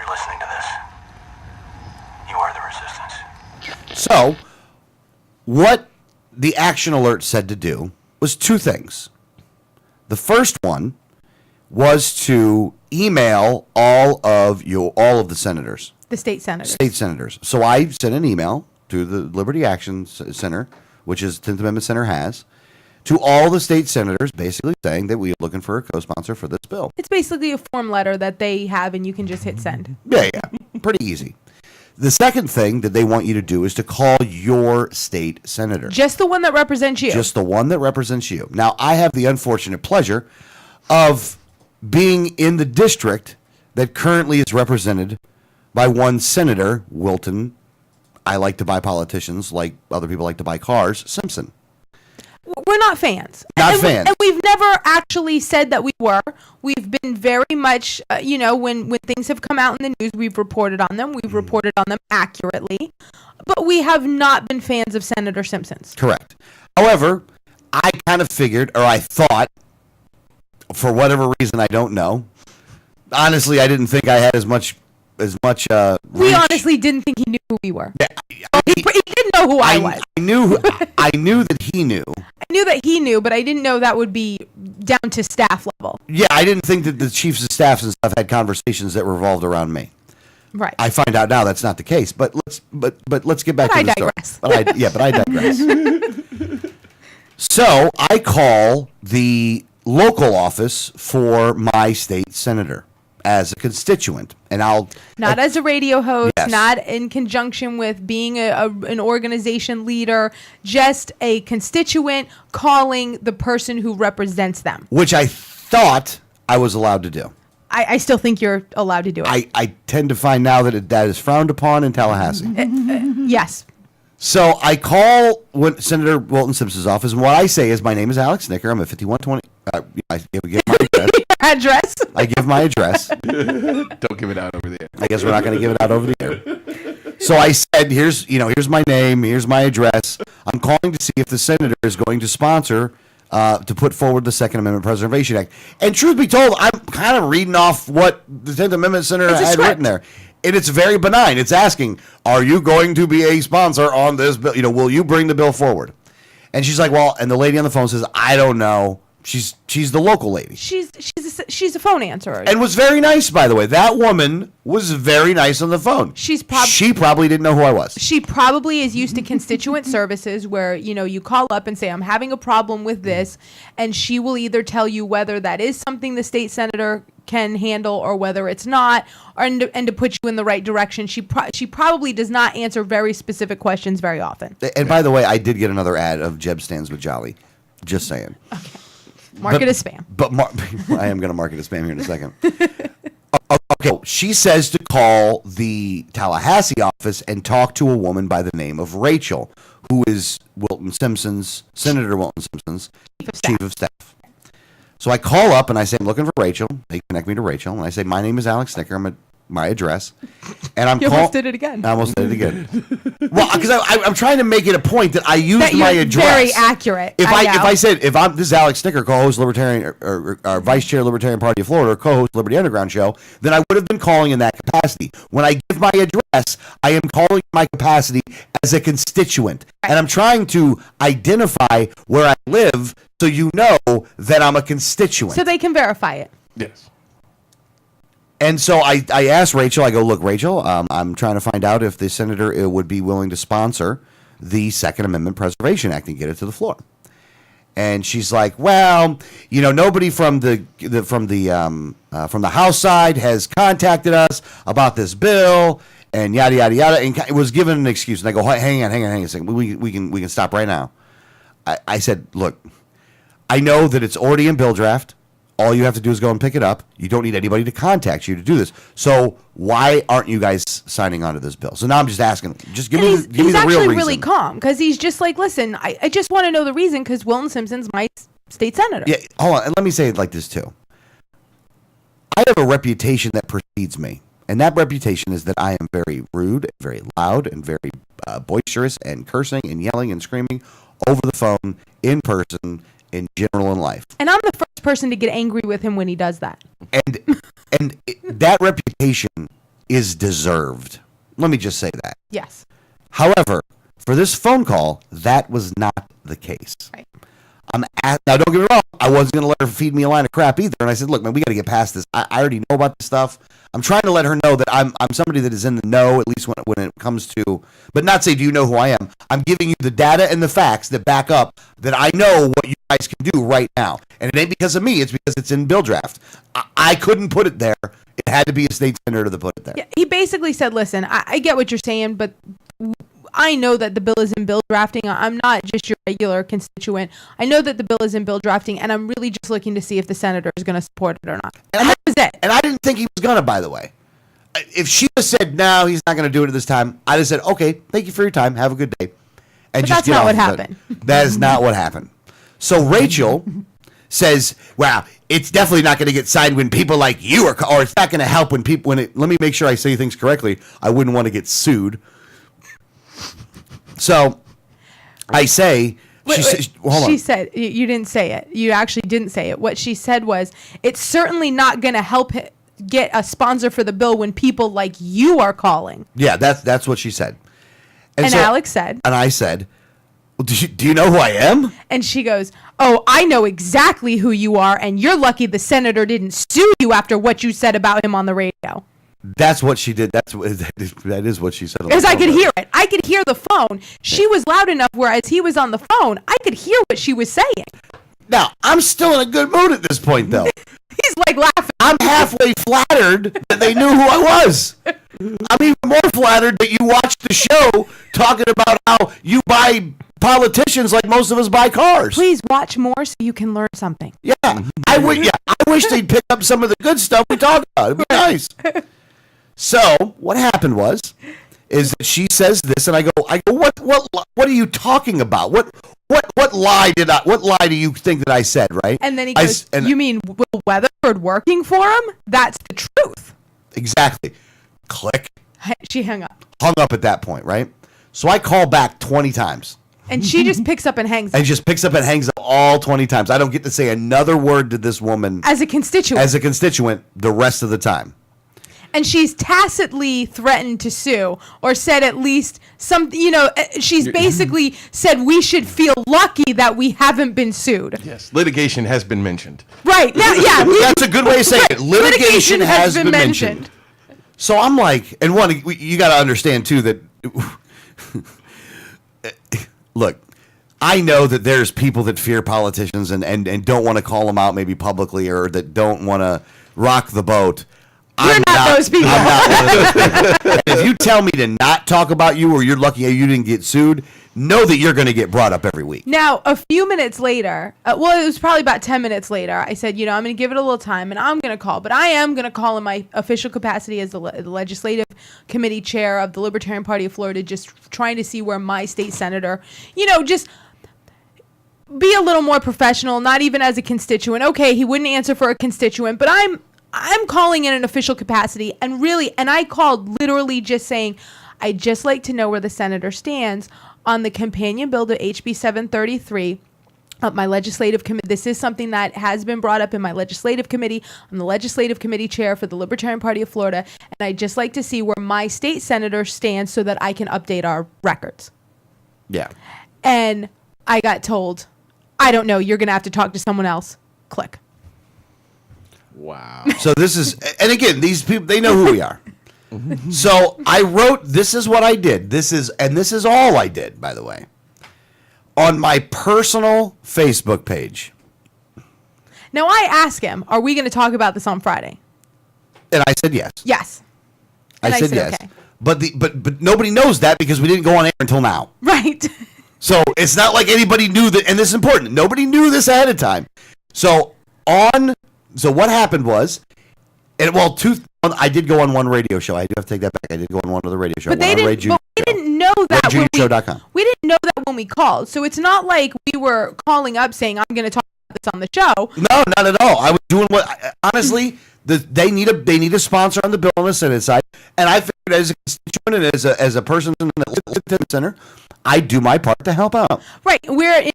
listening to this, you are the resistance. So, what the action alert said to do was two things. The first one was to email all of the senators. The state senators. State senators. So I sent an email to the Liberty Action Center, which is 10th Amendment Center has, to all the state senators, basically saying that we are looking for a co-sponsor for this bill. It's basically a form letter that they have, and you can just hit send. Yeah. Pretty easy. The second thing that they want you to do is to call your state senator. Just the one that represents you. Just the one that represents you. Now, I have the unfortunate pleasure of being in the district that currently is represented by one senator, Wilton. I like to buy politicians like other people like to buy cars, Simpson. We're not fans. Fans. And we've never actually said that we were. We've been very much, when things have come out in the news, we've reported on them. We've reported on them accurately. But we have not been fans of Senator Simpson's. Correct. However, I kind of figured, or I thought, for whatever reason I don't know, honestly, I didn't think I had as much we honestly didn't think he knew who we were. Yeah, he didn't know who I was. I knew that he knew. I knew that he knew, but I didn't know that would be down to staff level. Yeah, I didn't think that the chiefs of staffs and stuff had conversations that revolved around me. Right. I find out now that's not the case. But let's get back to the story. But I digress. So I call the local office for my state senator as a constituent, and not as a radio host, yes. Not in conjunction with being an organization leader, just a constituent calling the person who represents them. Which I thought I was allowed to do. I still think you're allowed to do it. I tend to find now that that is frowned upon in Tallahassee. Yes. So I call Senator Wilton Simpson's office, and what I say is, my name is Alex Snicker. I'm at 5120. I give my address. I give my address. Don't give it out over the air. I guess we're not going to give it out over the air. So I said, here's my name, here's my address. I'm calling to see if the senator is going to sponsor to put forward the Second Amendment Preservation Act. And truth be told, I'm kind of reading off what the 10th Amendment Senator had written there. And it's very benign. It's asking, are you going to be a sponsor on this bill? Will you bring the bill forward? And she's like, well, and the lady on the phone says, I don't know. She's the local lady. She's a phone answerer. And was very nice, by the way. That woman was very nice on the phone. She probably didn't know who I was. She probably is used to constituent services where, you call up and say, I'm having a problem with this, and she will either tell you whether that is something the state senator can handle or whether it's not, and to put you in the right direction. She probably does not answer very specific questions very often. And by the way, I did get another ad of Jeb Stands with Jolly. Just saying. Okay. Mark it as spam. But I am going to mark it as spam here in a second. Okay, she says to call the Tallahassee office and talk to a woman by the name of Rachel, who is Senator Wilton Simpson's chief of staff. So I call up and I say, I'm looking for Rachel. They connect me to Rachel. And I say, my name is Alex Snicker. I'm at my address. And you almost did it again. I almost did it again. Well, because I'm trying to make it a point that I used my address. Very accurate. If I said, this is Alex Snicker, co-host Libertarian or Vice Chair Libertarian Party of Florida, or co-host Liberty Underground Show, then I would have been calling in that capacity. When I give my address, I am calling my capacity as a constituent. And I'm trying to identify where I live so you know that I'm a constituent. So they can verify it. Yes. And so I asked Rachel, I go, look, Rachel, I'm trying to find out if the senator would be willing to sponsor the Second Amendment Preservation Act and get it to the floor. And she's like, well, nobody from the House side has contacted us about this bill, and yada yada yada, and it was given an excuse. And I go, hang on a second, we can stop right now. I said, look, I know that it's already in bill draft. All you have to do is go and pick it up. You don't need anybody to contact you to do this. So why aren't you guys signing on to this bill? So now I'm just asking. Just give me the real reason. He's actually really calm because he's just like, listen, I just want to know the reason because Wilton Simpson's my state senator. Yeah, hold on. And let me say it like this too. I have a reputation that precedes me. And that reputation is that I am very rude, very loud, and very boisterous, and cursing and yelling and screaming over the phone, in person, in general in life. And I'm the first person to get angry with him when he does that. And that reputation is deserved. Let me just say that. Yes. However, for this phone call, that was not the case. Right. Now, don't get me wrong. I wasn't going to let her feed me a line of crap either. And I said, look, man, we got to get past this. I already know about this stuff. I'm trying to let her know that I'm somebody that is in the know, at least when it comes to, but not say, do you know who I am? I'm giving you the data and the facts that back up that I know what you guys can do right now. And it ain't because of me. It's because it's in bill draft. I couldn't put it there. It had to be a state senator to put it there. Yeah, he basically said, listen, I get what you're saying, but I know that the bill is in bill drafting. I'm not just your regular constituent. I know that the bill is in bill drafting, and I'm really just looking to see if the senator is going to support it or not. And that was it. And I didn't think he was going to, by the way. If she just said, no, he's not going to do it at this time, I'd have said, okay, thank you for your time. Have a good day. And but that's not what happened. That is not what happened. So Rachel says, well, it's definitely not going to get signed when people like you are, or it's not going to help when people, let me make sure I say things correctly. I wouldn't want to get sued. So I say, she said, you didn't say it. You actually didn't say it. What she said was, it's certainly not going to help get a sponsor for the bill when people like you are calling. Yeah, that's what she said. And so, Alex said. And I said, well, do you know who I am? And she goes, oh, I know exactly who you are, and you're lucky the senator didn't sue you after what you said about him on the radio. That's what she did. That is what she said. Because I could hear it. I could hear the phone. She was loud enough whereas he was on the phone. I could hear what she was saying. Now, I'm still in a good mood at this point, though. He's like laughing. I'm halfway flattered that they knew who I was. I'm even more flattered that you watched the show talking about how you buy politicians like most of us buy cars. Please watch more so you can learn something. Yeah, I wish they'd pick up some of the good stuff we talk about. It'd be nice. So what happened is that she says this, and I go, what are you talking about? What lie do you think that I said, right? And then he goes, you mean Will Weatherford working for him? That's the truth. Exactly. Click. She hung up. Hung up at that point, right? So I call back 20 times. And she just picks up and hangs up. And just picks up and hangs up all 20 times. I don't get to say another word to this woman. As a constituent the rest of the time. And she's tacitly threatened to sue, or said at least she's basically said we should feel lucky that we haven't been sued. Yes, litigation has been mentioned. Right. Now, yeah. That's a good way of saying it. Litigation has been mentioned. So I'm like, and you got to understand too that, look, I know that there's people that fear politicians and don't want to call them out maybe publicly, or that don't want to rock the boat. You're not those people. I'm not one of those people. If you tell me to not talk about you, or you're lucky you didn't get sued, know that you're going to get brought up every week. Now, a few minutes later, it was probably about 10 minutes later, I said, I'm going to give it a little time, and I'm going to call. But I am going to call in my official capacity as the legislative committee chair of the Libertarian Party of Florida, just trying to see where my state senator, just be a little more professional, not even as a constituent. Okay, he wouldn't answer for a constituent, but I'm calling in an official capacity, and I called literally just saying, I'd just like to know where the senator stands on the companion bill to HB 733 of my legislative committee. This is something that has been brought up in my legislative committee. I'm the legislative committee chair for the Libertarian Party of Florida, and I'd just like to see where my state senator stands so that I can update our records. Yeah. And I got told, I don't know, you're going to have to talk to someone else. Click. Wow. So this is, and again, these people, they know who we are. So I wrote, this is what I did. This is all I did, by the way, on my personal Facebook page. Now I asked him, are we going to talk about this on Friday? And I said yes. Yes. And I said yes. Okay. But nobody knows that because we didn't go on air until now. Right. So it's not like anybody knew that, and this is important. Nobody knew this ahead of time. So what happened was, I did go on one radio show. I do have to take that back. I did go on one other radio show. But we didn't know that we didn't know that when we called. So it's not like we were calling up saying, I'm going to talk about this on the show. No, not at all. I was doing honestly, They need a sponsor on the bill on the Senate side, and I figured as a constituent and as a person that lives in the center, I do my part to help out. Right. You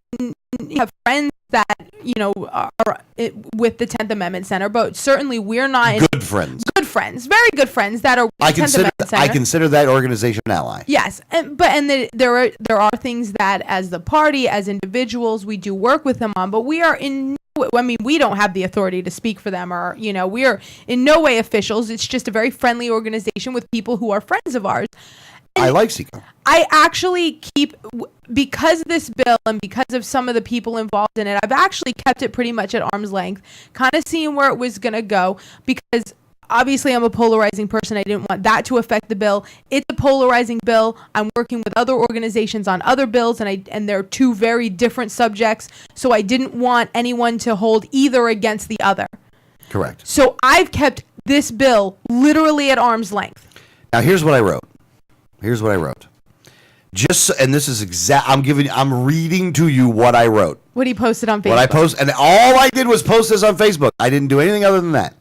have friends that, are with the 10th Amendment Center, but certainly we're not good friends. Good friends. Very good friends that are with the 10th Amendment Center. I consider that organization an ally. Yes. There are things that as the party, as individuals, we do work with them on, but we don't have the authority to speak for them, or, we are in no way officials. It's just a very friendly organization with people who are friends of ours. I like Saga. I actually because of this bill and because of some of the people involved in it, I've actually kept it pretty much at arm's length, kind of seeing where it was going to go, because obviously I'm a polarizing person. I didn't want that to affect the bill. It's a polarizing bill. I'm working with other organizations on other bills, and they're two very different subjects, so I didn't want anyone to hold either against the other. Correct. So I've kept this bill literally at arm's length. Now here's what I wrote. And this is I'm reading to you what I wrote. What he posted on Facebook. And all I did was post this on Facebook. I didn't do anything other than that.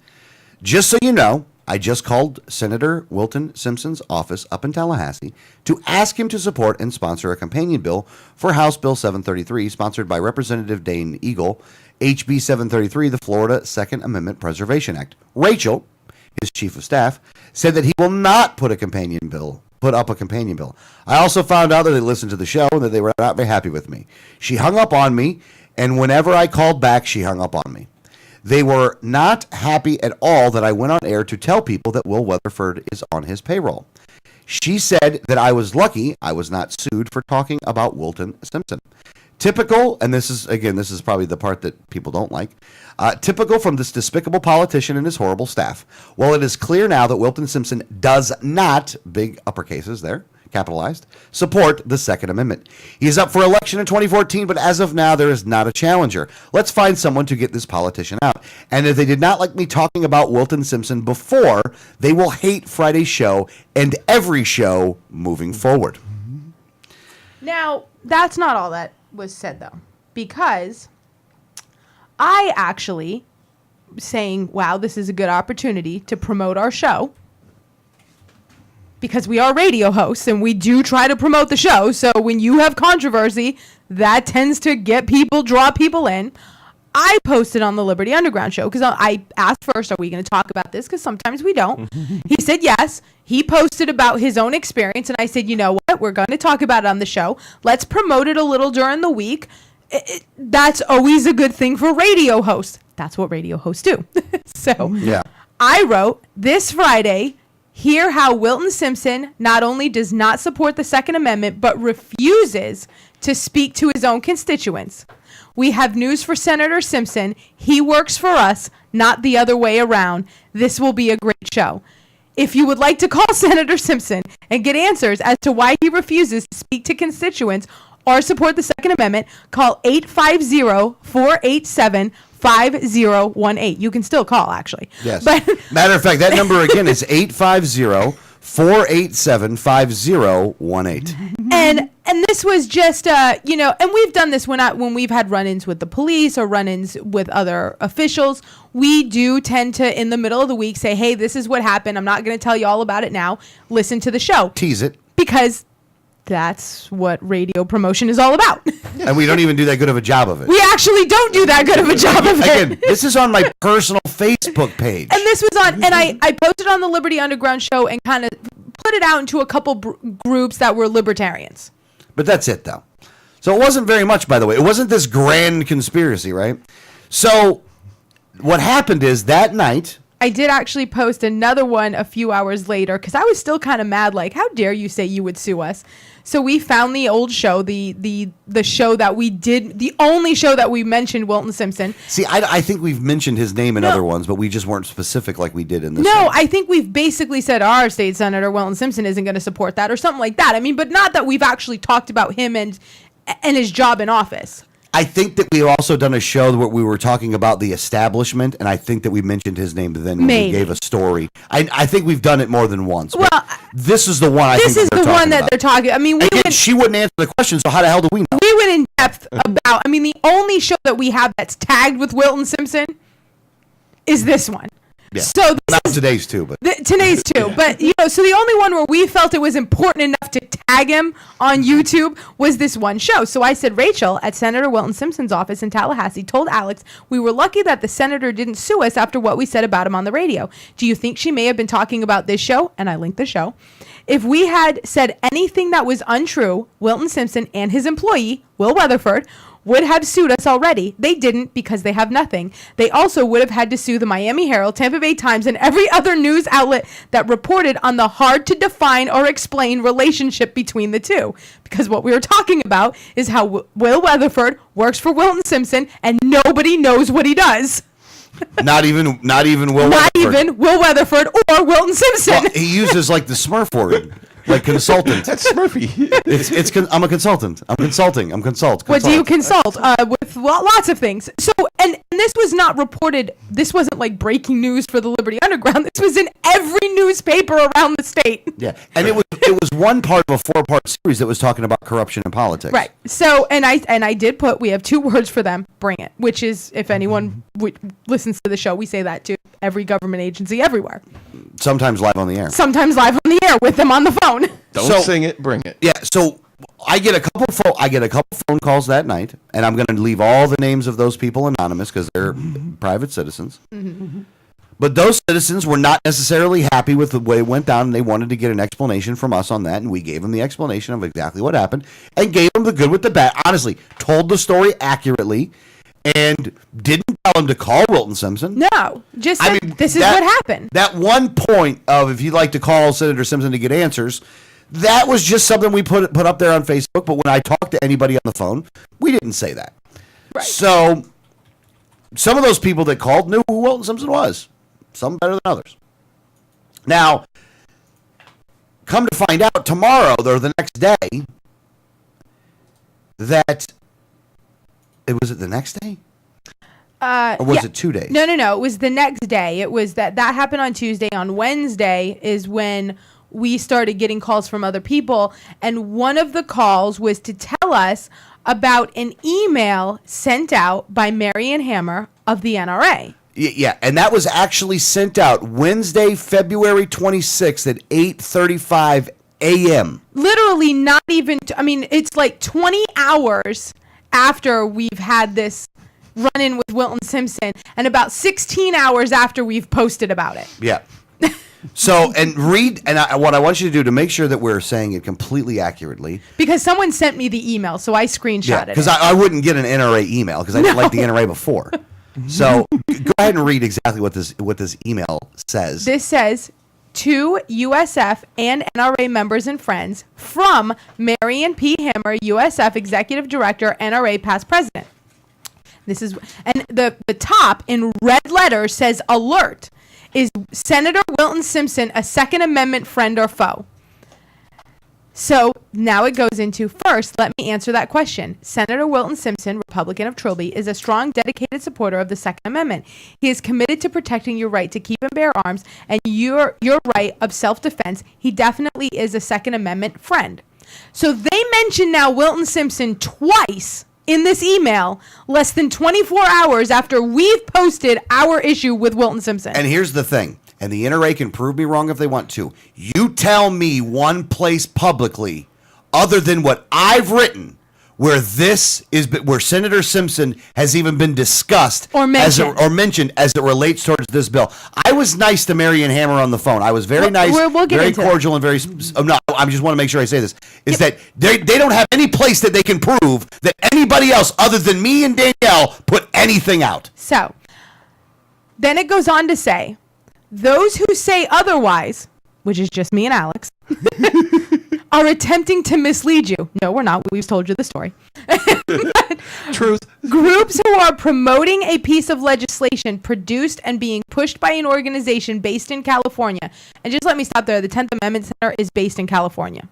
Just so you know, I just called Senator Wilton Simpson's office up in Tallahassee to ask him to support and sponsor a companion bill for House Bill 733, sponsored by Representative Dane Eagle, HB 733, the Florida Second Amendment Preservation Act. Rachel, his chief of staff, said that he will not put up a companion bill. I also found out that they listened to the show and that they were not very happy with me. She hung up on me, and whenever I called back, she hung up on me. They were not happy at all that I went on air to tell people that Will Weatherford is on his payroll. She said that I was lucky I was not sued for talking about Wilton Simpson. Typical, and this is probably the part that people don't like, typical from this despicable politician and his horrible staff. Well, it is clear now that Wilton Simpson does not, big uppercases there, capitalized, support the Second Amendment. He is up for election in 2014, but as of now, there is not a challenger. Let's find someone to get this politician out. And if they did not like me talking about Wilton Simpson before, they will hate Friday's show and every show moving forward. Now, that's not all that was said, though, because I actually saying, wow, this is a good opportunity to promote our show, because we are radio hosts and we do try to promote the show. So when you have controversy, that tends to draw people in. I posted on the Liberty Underground show because I asked first, are we going to talk about this? Because sometimes we don't. He said yes. He posted about his own experience, and I said, you know what? We're going to talk about it on the show. Let's promote it a little during the week. That's always a good thing for radio hosts. That's what radio hosts do. So yeah. I wrote, this Friday, hear how Wilton Simpson not only does not support the Second Amendment, but refuses to speak to his own constituents. We have news for Senator Simpson. He works for us, not the other way around. This will be a great show. If you would like to call Senator Simpson and get answers as to why he refuses to speak to constituents or support the Second Amendment, call 850-487-5018. You can still call, actually. Yes. But matter of fact, that number again is 850-487-5018. And this was just, and we've done this when we've had run-ins with the police or run-ins with other officials. We do tend to, in the middle of the week, say, hey, this is what happened. I'm not going to tell you all about it now. Listen to the show. Tease it. Because that's what radio promotion is all about. And we don't even do that good of a job of it. We actually don't do that good of a job of it. Again, this is on my personal Facebook page. And this was on, and I posted on the Liberty Underground show and kind of put it out into a couple groups that were libertarians. But that's it, though. So it wasn't very much, by the way. It wasn't this grand conspiracy, right? So what happened is that night, I did actually post another one a few hours later because I was still kind of mad, like, how dare you say you would sue us? So we found the old show, the show that we did, the only show that we mentioned Wilton Simpson. See, I think we've mentioned his name in other ones, but we just weren't specific like we did in this No, one. I think we've basically said our state senator, Wilton Simpson, isn't going to support that or something like that. I mean, but not that we've actually talked about him and his job in office. I think that we've also done a show where we were talking about the establishment, and I think that we mentioned his name then when we gave a story. I think we've done it more than once. Well, this is the one This is the one that they're talking about. I mean, she wouldn't answer the question, so how the hell do we know? We went in depth about, the only show that we have that's tagged with Wilton Simpson is this one. Yeah. So not today's too, but today's too. But so the only one where we felt it was important enough to tag him on YouTube was this one show. So I said, Rachel at Senator Wilton Simpson's office in Tallahassee told Alex we were lucky that the senator didn't sue us after what we said about him on the radio. Do you think she may have been talking about this show? And I linked the show. If we had said anything that was untrue, Wilton Simpson and his employee, Will Weatherford, would have sued us already. They didn't because they have nothing. They also would have had to sue the Miami Herald, Tampa Bay Times, and every other news outlet that reported on the hard to define or explain relationship between the two. Because what we were talking about is how Will Weatherford works for Wilton Simpson and nobody knows what he does. not even Will Not Weatherford. even Will Weatherford or Wilton Simpson. Well, he uses like the Smurf word, like consultant. That's Smurfy. I'm a consultant. I'm consulting. What do you consult? With lots of things. So, and this was not reported. This wasn't like breaking news for the Liberty Underground. This was in every newspaper around the state. Yeah, and it was one part of a 4-part series that was talking about corruption in politics. Right. So, and I did put, we have 2 words for them. Bring it. Which is, if anyone listens to the show, we say that to every government agency everywhere. Sometimes live on the air. Sometimes live on the air with them on the phone. Don't sing it, bring it. Yeah, so I get a couple phone calls that night, and I'm going to leave all the names of those people anonymous because they're private citizens. But those citizens were not necessarily happy with the way it went down, and they wanted to get an explanation from us on that, and we gave them the explanation of exactly what happened, and gave them the good with the bad. Honestly, told the story accurately, and didn't tell them to call Wilton Simpson. No, just said, this is what happened. That one point of, if you'd like to call Senator Simpson to get answers, that was just something we put up there on Facebook, but when I talked to anybody on the phone, we didn't say that. Right. So some of those people that called knew who Wilton Simpson was. Some better than others. Now, come to find out tomorrow or the next day that was it the next day? Or was it 2 days? No. It was the next day. It was that happened on Tuesday. On Wednesday is when we started getting calls from other people. And one of the calls was to tell us about an email sent out by Marion Hammer of the NRA. Yeah, and that was actually sent out Wednesday, February 26th at 8:35 a.m. Literally not even, it's like 20 hours after we've had this run-in with Wilton Simpson and about 16 hours after we've posted about it. Yeah. So, what I want you to do to make sure that we're saying it completely accurately. Because someone sent me the email, so I screenshotted it. Because I wouldn't get an NRA email because I didn't like the NRA before. So go ahead and read exactly what this email says. This says, to USF and NRA members and friends from Marion P. Hammer, USF Executive Director, NRA past president. This is, and the top in red letters says alert. Is Senator Wilton Simpson a Second Amendment friend or foe? So now it goes into, first, let me answer that question. Senator Wilton Simpson, Republican of Trilby, is a strong, dedicated supporter of the Second Amendment. He is committed to protecting your right to keep and bear arms and your right of self-defense. He definitely is a Second Amendment friend. So they mention now Wilton Simpson twice in this email, less than 24 hours after we've posted our issue with Wilton Simpson. And here's the thing. And the NRA can prove me wrong if they want to. You tell me one place publicly, other than what I've written, where where Senator Simpson has even been discussed or mentioned as it relates towards this bill. I was nice to Marion Hammer on the phone. I was very nice, very cordial, and very. No, I just want to make sure I say this: is that they don't have any place that they can prove that anybody else other than me and Danielle put anything out. So then it goes on to say, those who say otherwise, which is just me and Alex, are attempting to mislead you. No, we're not. We've told you the story. Truth. Groups who are promoting a piece of legislation produced and being pushed by an organization based in California. And just let me stop there. The 10th Amendment Center is based in California.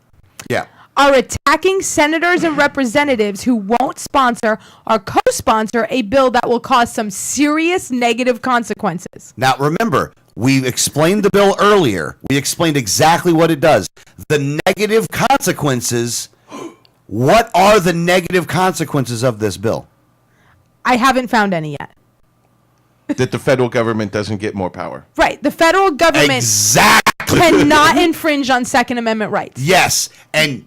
Yeah. Are attacking senators and representatives who won't sponsor or co-sponsor a bill that will cause some serious negative consequences. Now, remember, we explained the bill earlier. We explained exactly what it does. The negative consequences. What are the negative consequences of this bill? I haven't found any yet. That the federal government doesn't get more power. Right. The federal government Exactly. cannot infringe on Second Amendment rights. Yes, and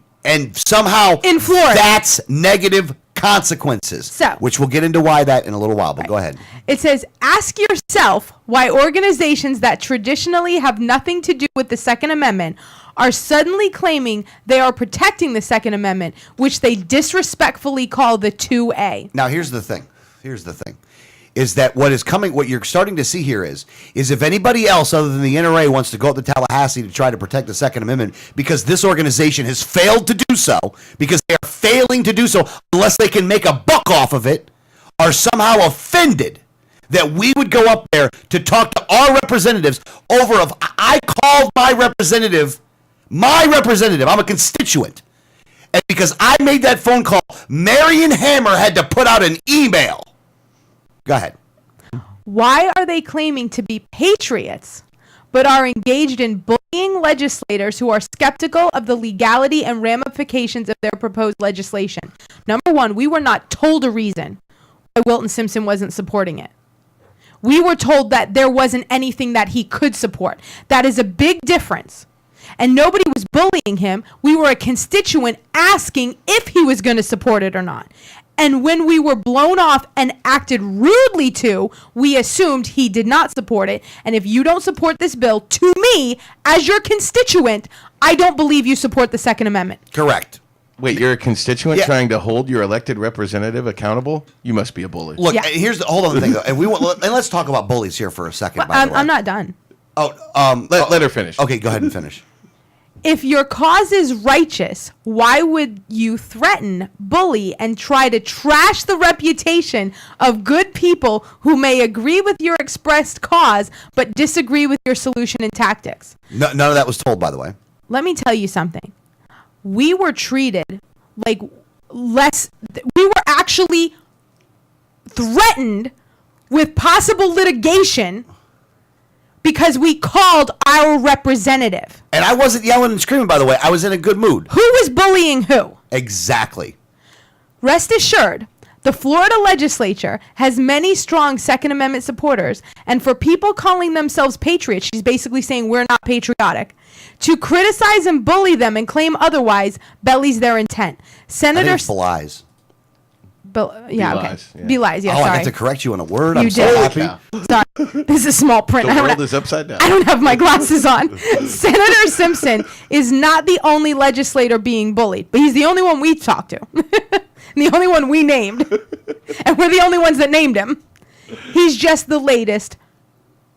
somehow In Florida. that's negative consequences. So- which we'll get into why that in a little while, but go ahead. It says, ask yourself why organizations that traditionally have nothing to do with the Second Amendment are suddenly claiming they are protecting the Second Amendment, which they disrespectfully call the 2A. Now here's the thing. Is that what you're starting to see here is if anybody else other than the NRA wants to go up to Tallahassee to try to protect the Second Amendment, because this organization has failed to do so, because they are failing to do so unless they can make a buck off of it, are somehow offended that we would go up there to talk to our representatives over of, I called my representative, I'm a constituent. And because I made that phone call, Marion Hammer had to put out an email. Go ahead. Why are they claiming to be patriots, but are engaged in bullying legislators who are skeptical of the legality and ramifications of their proposed legislation? Number one, we were not told a reason why Wilton Simpson wasn't supporting it. We were told that there wasn't anything that he could support. That is a big difference. And nobody was bullying him. We were a constituent asking if he was going to support it or not. And when we were blown off and acted rudely to, we assumed he did not support it. And if you don't support this bill, to me, as your constituent, I don't believe you support the Second Amendment. Correct. Wait, you're a constituent Yeah. trying to hold your elected representative accountable? You must be a bully. Look, Yeah. hold on the thing though, and let's talk about bullies here for a second. By the way, I'm not done. Let her finish. Okay, go ahead and finish. If your cause is righteous, why would you threaten, bully, and try to trash the reputation of good people who may agree with your expressed cause but disagree with your solution and tactics? No, none of that was told, by the way. Let me tell you something. We were treated like we were actually threatened with possible litigation because we called our representative. And I wasn't yelling and screaming, by the way. I was in a good mood. Who was bullying who? Exactly. Rest assured, the Florida legislature has many strong Second Amendment supporters, and for people calling themselves patriots, she's basically saying we're not patriotic, to criticize and bully them and claim otherwise bellies their intent. I Senator... think it's belies. Belies, yeah. Belies, yeah, I sorry. had to correct you on a word. You I'm so did. happy. Yeah. Sorry. This is small print. The I don't world ha- is upside down. I don't have my glasses on. Senator Simpson is not the only legislator being bullied, but he's the only one we talked to. The only one we named. And we're the only ones that named him. He's just the latest.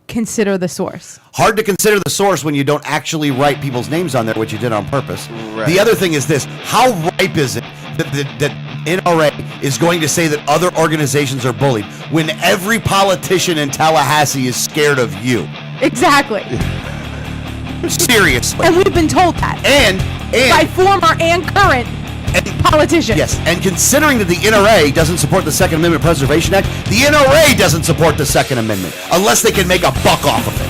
Consider the source. Hard to consider the source when you don't actually write people's names on there, which you did on purpose. Right. The other thing is this: how ripe is it that NRA is going to say that other organizations are bullied when every politician in Tallahassee is scared of you? Exactly. Seriously. And we've been told that And by former and current politicians. yes, and considering that the NRA doesn't support the Second Amendment Preservation Act, the NRA doesn't support the Second Amendment unless they can make a buck off of it.